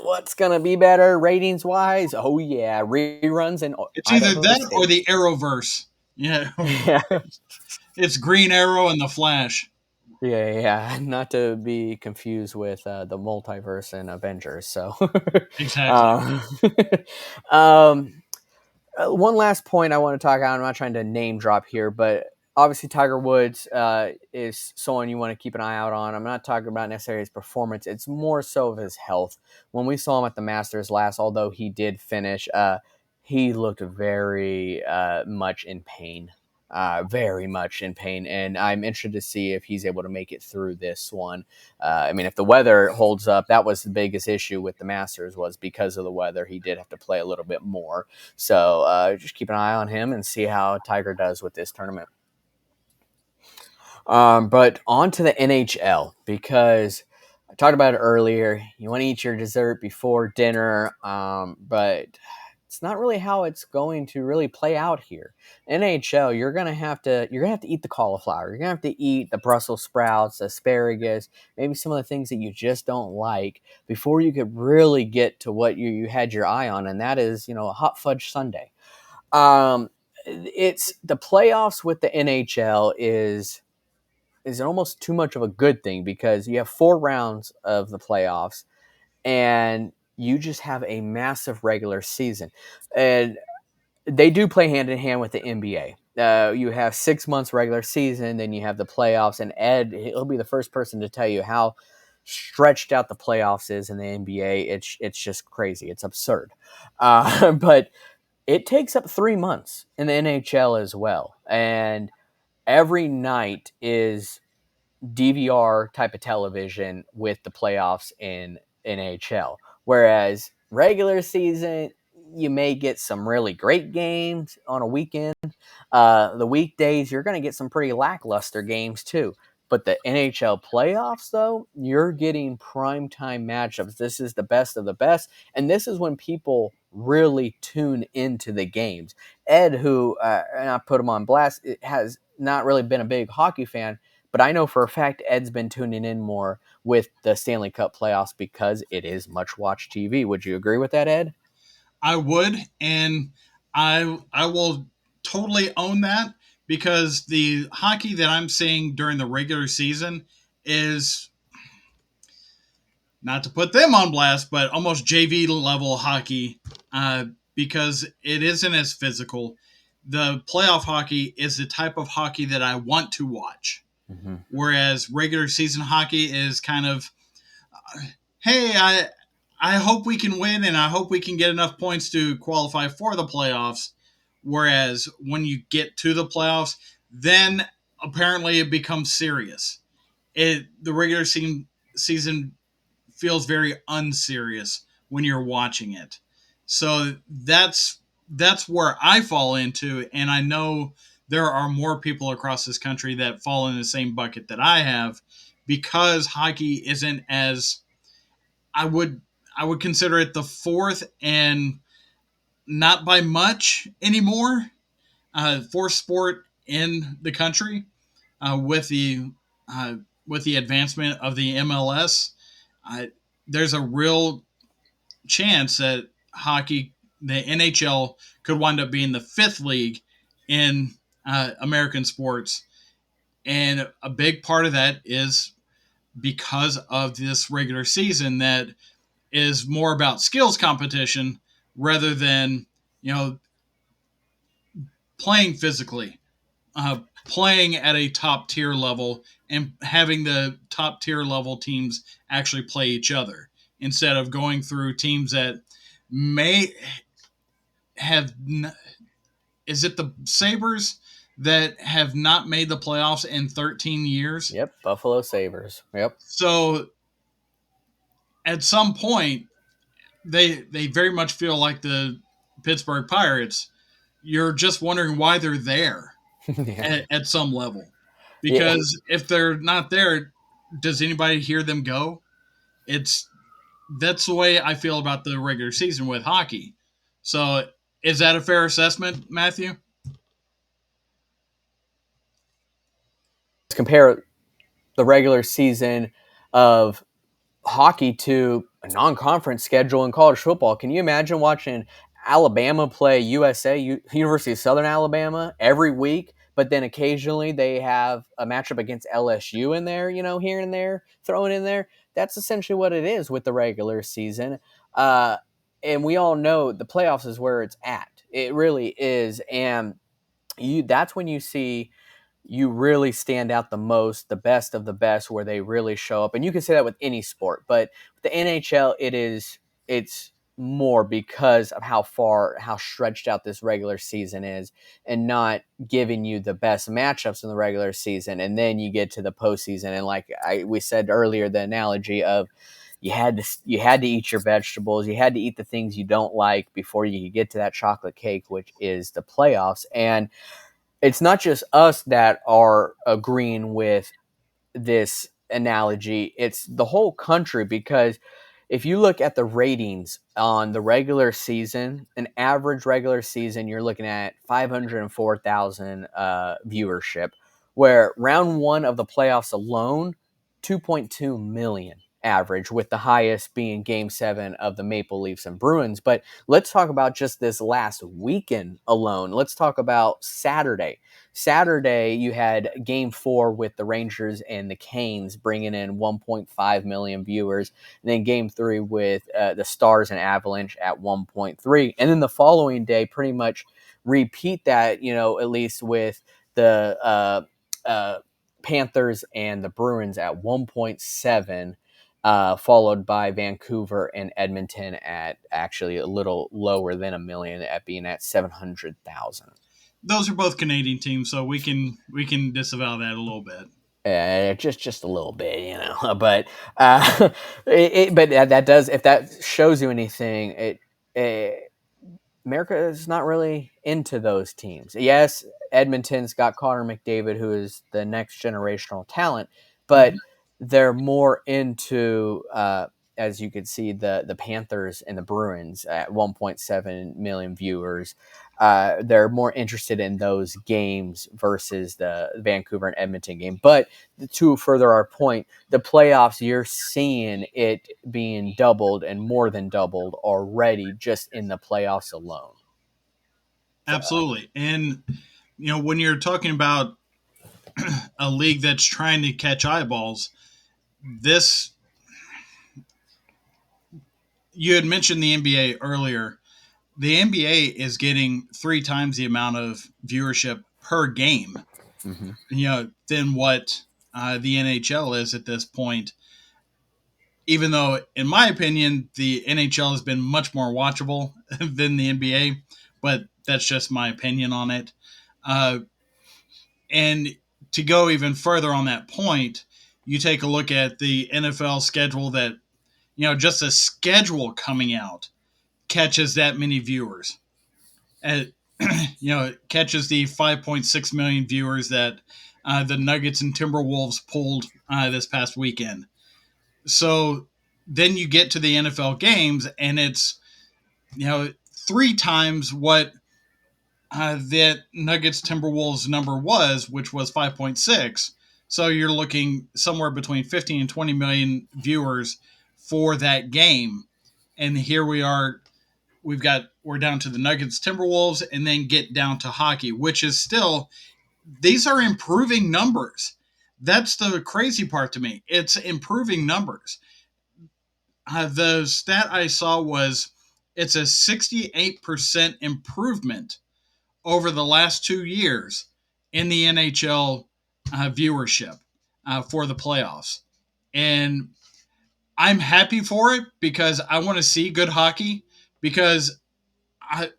A: what's gonna be better ratings wise? Oh yeah, reruns in
B: It's either
A: Idaho
B: that or
A: State.
B: the Arrowverse. Yeah,
A: Yeah.
B: it's Green Arrow and the Flash.
A: Yeah, yeah, not to be confused with the multiverse and Avengers. So,
B: Exactly.
A: um, um, one last point I want to talk about. I'm not trying to name drop here, but obviously Tiger Woods is someone you want to keep an eye out on. I'm not talking about necessarily his performance; it's more so of his health. When we saw him at the Masters last, although he did finish, he looked very much in pain. Very much in pain, and I'm interested to see if he's able to make it through this one. I mean, if the weather holds up, that was the biggest issue with the Masters was because of the weather. He did have to play a little bit more, so just keep an eye on him and see how Tiger does with this tournament. But on to the NHL because I talked about it earlier. You want to eat your dessert before dinner, but it's not really how it's going to really play out here. NHL, you're gonna have to eat the cauliflower. You're gonna have to eat the Brussels sprouts, asparagus, maybe some of the things that you just don't like before you could really get to what you had your eye on, and that is a hot fudge sundae. Um, it's the playoffs with the NHL is almost too much of a good thing because you have 4 rounds of the playoffs and you just have a massive regular season. And they do play hand in hand with the NBA. You have 6 months regular season, then you have the playoffs, and Ed, he'll be the first person to tell you how stretched out the playoffs is in the NBA. It's just crazy. It's absurd. But it takes up 3 months in the NHL as well, and every night is DVR type of television with the playoffs in NHL. Whereas regular season, you may get some really great games on a weekend. The weekdays, you're going to get some pretty lackluster games too. But the NHL playoffs, though, you're getting primetime matchups. This is the best of the best. And this is when people really tune into the games. Ed, who, and I put him on blast, has not really been a big hockey fan, but I know for a fact Ed's been tuning in more with the Stanley Cup playoffs because it is much watched TV. Would you agree with that, Ed?
B: I would, and I will totally own that because the hockey that I'm seeing during the regular season is, not to put them on blast, but almost JV level hockey uh, because it isn't as physical. The playoff hockey is the type of hockey that I want to watch,
A: Mm-hmm.
B: whereas regular season hockey is kind of hey, I hope we can win and I hope we can get enough points to qualify for the playoffs. Whereas when you get to the playoffs, then apparently it becomes serious. The regular season feels very unserious when you're watching it. So that's where I fall into, and I know there are more people across this country that fall in the same bucket that I have because hockey isn't as I would I would consider it the fourth and not by much anymore fourth sport in the country with uh, the advancement of the MLS. Uh, there's a real chance that hockey, the NHL, could wind up being the fifth league in American sports. And a big part of that is because of this regular season that is more about skills competition rather than, you know, playing physically, playing at a top tier level and having the top tier level teams actually play each other instead of going through teams that may have is it the Sabres that have not made the playoffs in 13 years?
A: Yep, Buffalo Sabres. Yep.
B: So at some point, they very much feel like the Pittsburgh Pirates. You're just wondering why they're there
A: Yeah.
B: at some level,
A: Yeah.
B: because if they're not there, does anybody hear them go? It's That's the way I feel about the regular season with hockey. So is that a fair assessment, Matthew?
A: Compare the regular season of hockey to a non-conference schedule in college football. Can you imagine watching Alabama play University of Southern Alabama, every week, but then occasionally they have a matchup against LSU in there, here and there, thrown in there? That's essentially what it is with the regular season. Uh, and we all know the playoffs is where it's at. It really is. And that's when you really stand out the most, the best of the best, where they really show up. And you can say that with any sport, but with the NHL, it's more because of how stretched out this regular season is, and not giving you the best matchups in the regular season, and then you get to the postseason, and like we said earlier, the analogy of you had to eat your vegetables, you had to eat the things you don't like before you could get to that chocolate cake, which is the playoffs. And it's not just us that are agreeing with this analogy, it's the whole country, because if you look at the ratings on the regular season, an average regular season, you're looking at 504,000 viewership, where round one of the playoffs alone, 2.2 million average, with the highest being game seven of the Maple Leafs and Bruins. But let's talk about just this last weekend alone. Let's talk about Saturday. Saturday, you had game four with the Rangers and the Canes bringing in 1.5 million viewers. And then game three with the Stars and Avalanche at 1.3. And then the following day, pretty much repeat that, at least with the uh, Panthers and the Bruins at 1.7. Followed by Vancouver and Edmonton at actually a little lower than a million, at being at 700,000.
B: Those are both Canadian teams, so we can disavow that a little bit.
A: Just a little bit, but but that does, if that shows you anything, it America is not really into those teams. Yes, Edmonton's got Connor McDavid, who is the next generational talent, but
B: Mhm.
A: they're more into, as you could see, the Panthers and the Bruins at 1.7 million viewers. They're more interested in those games versus the Vancouver and Edmonton game. But to further our point, the playoffs, you're seeing it being doubled and more than doubled already just in the playoffs alone. So,
B: Absolutely. And when you're talking about a league that's trying to catch eyeballs, this you had mentioned the NBA earlier. The NBA is getting three times the amount of viewership per game,
A: mhm.
B: than what the NHL is at this point. even though, in my opinion, the NHL has been much more watchable than the NBA, but that's just my opinion on it. Uh, and to go even further on that point, you take a look at the NFL schedule that, just a schedule coming out catches that many viewers. At, it catches the 5.6 million viewers that the Nuggets and Timberwolves pulled this past weekend. So then you get to the NFL games, and it's, three times what that Nuggets Timberwolves number was, which was 5.6. So you're looking somewhere between 15 and 20 million viewers for that game. And here we are, we're down to the Nuggets Timberwolves, and then get down to hockey, which is still, these are improving numbers. That's the crazy part to me. It's improving numbers. The stat I saw was it's a 68% improvement over the last 2 years in the NHL viewership for the playoffs. And I'm happy for it because I want to see good hockey, because I,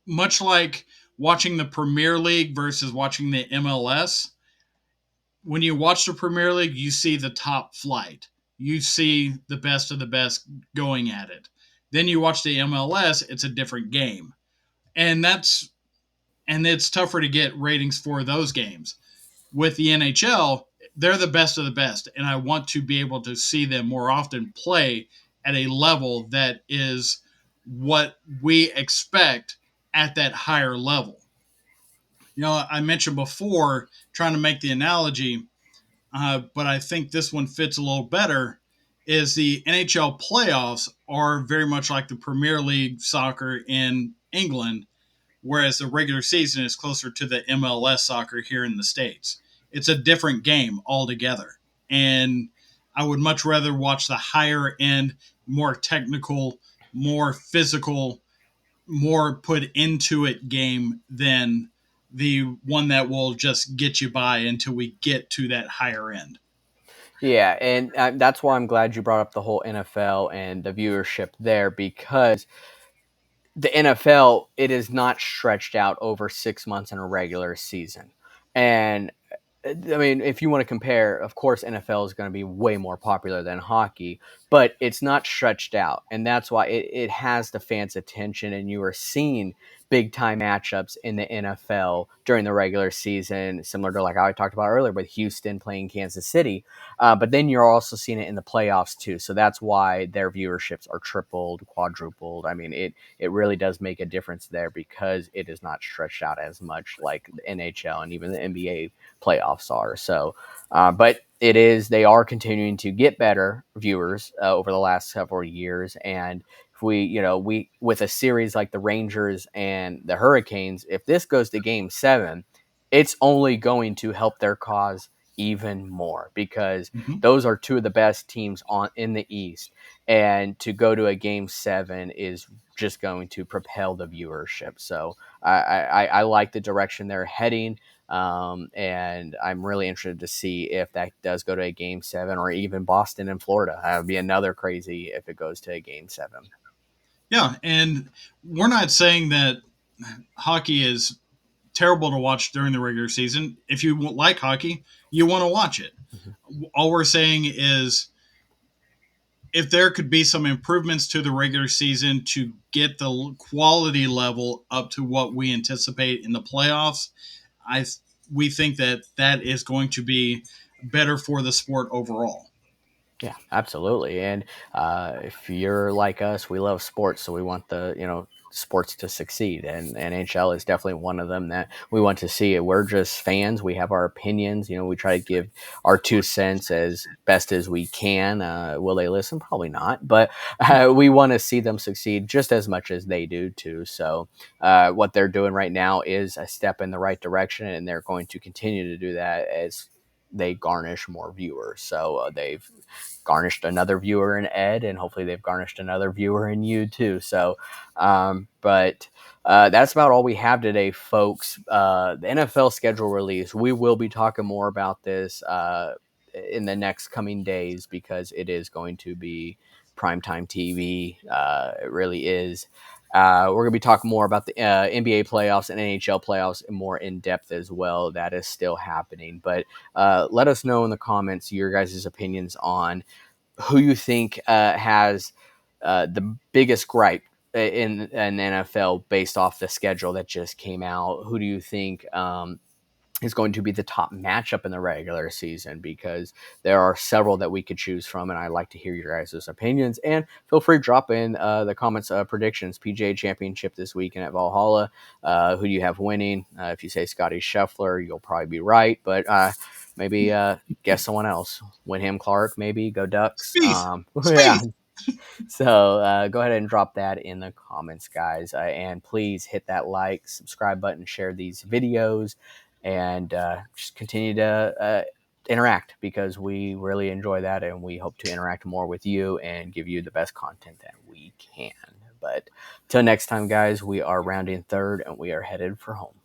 B: much like watching the Premier League versus watching the MLS, when you watch the Premier League, you see the top flight. You see the best of the best going at it. Then you watch the MLS, it's a different game. And it's tougher to get ratings for those games. With the NHL, they're the best of the best, and I want to be able to see them more often play at a level that is what we expect at that higher level. I mentioned before trying to make the analogy, but I think this one fits a little better. Is the NHL playoffs are very much like the Premier League soccer in England, whereas the regular season is closer to the MLS soccer here in the States. It's a different game altogether. And I would much rather watch the higher end, more technical, more physical, more put into it game than the one that will just get you by until we get to that higher end.
A: Yeah, and that's why I'm glad you brought up the whole NFL and the viewership there, because the NFL, it is not stretched out over 6 months in a regular season. And I mean, if you want to compare, of course, NFL is going to be way more popular than hockey, but it's not stretched out. And that's why it has the fans' attention. And you are seeing big time matchups in the NFL during the regular season, similar to like I talked about earlier with Houston playing Kansas City. But then you're also seeing it in the playoffs too. So that's why their viewerships are tripled, quadrupled. I mean, it really does make a difference there because it is not stretched out as much like the NHL and even the NBA playoffs are. So, but they are continuing to get better viewers over the last several years. And if we with a series like the Rangers and the Hurricanes, if this goes to game 7, it's only going to help their cause even more because
B: Mm-hmm.
A: those are two of the best teams on in the East. And to go to a game 7 is just going to propel the viewership. So I like the direction they're heading. And I'm really interested to see if that does go to a game 7 or even Boston and Florida. That would be another crazy if it goes to a game 7.
B: Yeah, and we're not saying that hockey is terrible to watch during the regular season. If you like hockey, you want to watch it.
A: Mhm.
B: All we're saying is if there could be some improvements to the regular season to get the quality level up to what we anticipate in the playoffs, I we think that is going to be better for the sport overall.
A: Yeah, absolutely. And if you're like us, we love sports, so we want the sports to succeed. And NHL is definitely one of them that we want to see. We're just fans. We have our opinions. We try to give our 2 cents as best as we can. Will they listen? Probably not. But we want to see them succeed just as much as they do too. So what they're doing right now is a step in the right direction, and they're going to continue to do that as they garnish more viewers. So they've garnished another viewer in Ed, and hopefully they've garnished another viewer in you too. So, but that's about all we have today, folks. The NFL schedule release. We will be talking more about this in the next coming days, because it is going to be primetime TV. It really is. We're going to be talking more about the NBA playoffs and NHL playoffs more in depth as well. That is still happening. But let us know in the comments your guys' opinions on who you think has the biggest gripe in NFL based off the schedule that just came out. Who do you think is going to be the top matchup in the regular season? Because there are several that we could choose from, and I'd like to hear your guys' opinions. And feel free to drop in the comments predictions. PGA Championship this weekend at Valhalla. Who do you have winning? If you say Scotty Scheffler, you'll probably be right, but maybe guess someone else. Wyndham Clark, maybe. Go Ducks.
B: Speed.
A: Yeah.
B: Speed.
A: So go ahead and drop that in the comments, guys. And please hit that like, subscribe button, share these videos, and just continue to interact, because we really enjoy that, and we hope to interact more with you and give you the best content that we can. But till next time, guys, we are rounding third, and we are headed for home.